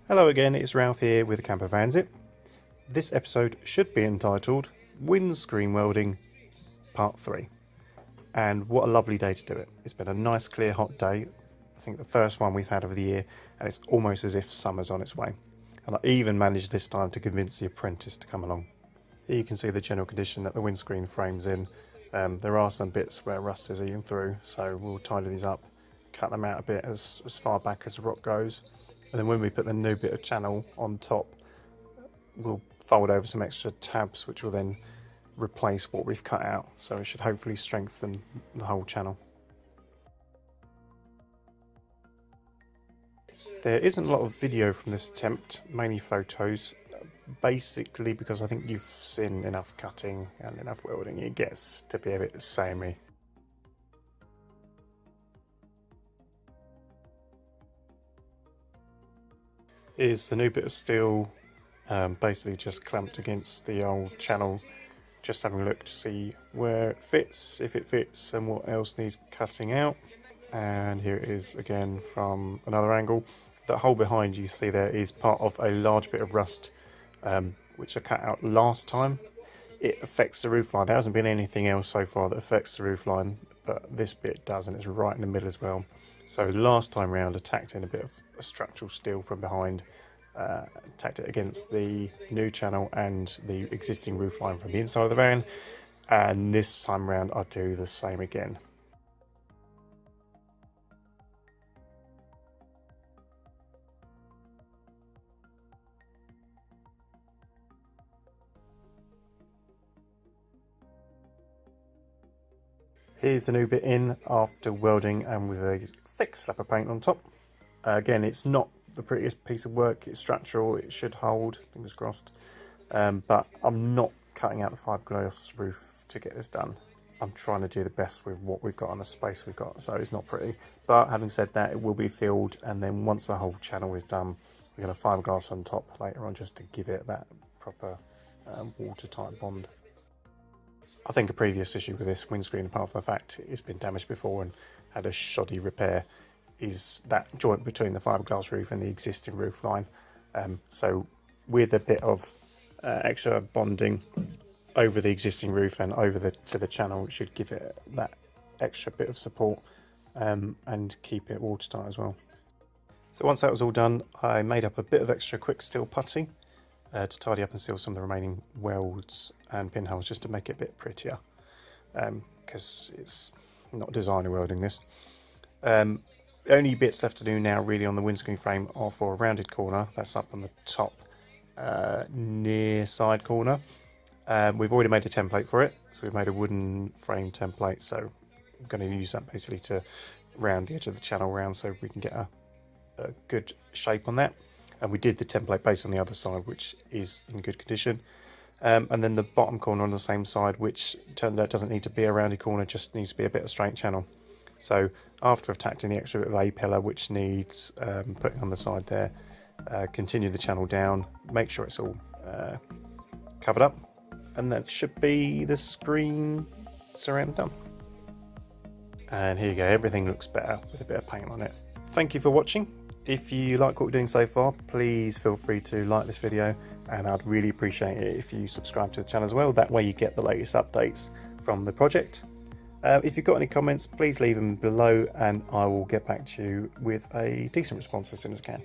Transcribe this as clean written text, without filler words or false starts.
Hello again, it's Ralph here with the Camper Vansit. This episode should be entitled Windscreen Welding Part 3. And what a lovely day to do it. It's been a nice clear hot day. I think the first one we've had of the year, and it's almost as if summer's on its way. And I even managed this time to convince the apprentice to come along. Here you can see the general condition that the windscreen frame's in. There are some bits where rust is eating through, so we'll tidy these up, cut them out a bit as far back as the rock goes. And then when we put the new bit of channel on top, we'll fold over some extra tabs which will then replace what we've cut out. So it should hopefully strengthen the whole channel. There isn't a lot of video from this attempt, mainly photos, basically because I think you've seen enough cutting and enough welding, it gets to be a bit samey. Is the new bit of steel basically just clamped against the old channel, just having a look to see where it fits, if it fits, and what else needs cutting out. And here it is again from another angle. That hole behind you see there is part of a large bit of rust which I cut out last time. It affects the roof line. There hasn't been anything else so far that affects the roof line, but this bit does, and it's right in the middle as well. So last time round I tacked in a bit of a structural steel from behind, tacked it against the new channel and the existing roof line from the inside of the van, and this time round I'll do the same again. Here's the new bit in after welding and with a thick slap of paint on top. Again, it's not the prettiest piece of work, it's structural, it should hold, fingers crossed. But I'm not cutting out the fiberglass roof to get this done. I'm trying to do the best with what we've got and the space we've got, so it's not pretty. But having said that, it will be filled, and then once the whole channel is done, we're going to fiberglass on top later on just to give it that proper watertight bond. I think a previous issue with this windscreen, apart from the fact it's been damaged before and had a shoddy repair, is that joint between the fiberglass roof and the existing roof line. So with a bit of extra bonding over the existing roof and over to the channel, it should give it that extra bit of support and keep it watertight as well. So once that was all done, I made up a bit of extra quick steel putty to tidy up and seal some of the remaining welds and pinholes, just to make it a bit prettier, because it's not designer welding this. The only bits left to do now really on the windscreen frame are for a rounded corner, that's up on the top near side corner. We've already made a template for it, so we've made a wooden frame template, so I'm going to use that basically to round the edge of the channel round so we can get a good shape on that. And we did the template base on the other side, which is in good condition. And then the bottom corner on the same side, which turns out doesn't need to be a rounded corner, just needs to be a bit of straight channel. So after I've tacked in the extra bit of A-pillar, which needs putting on the side there, continue the channel down, make sure it's all covered up, and that should be the screen surround done. And here you go, everything looks better with a bit of paint on it. Thank you for watching. If you like what we're doing so far, please feel free to like this video, and I'd really appreciate it if you subscribe to the channel as well. That way you get the latest updates from the project. If you've got any comments, please leave them below and I will get back to you with a decent response as soon as I can.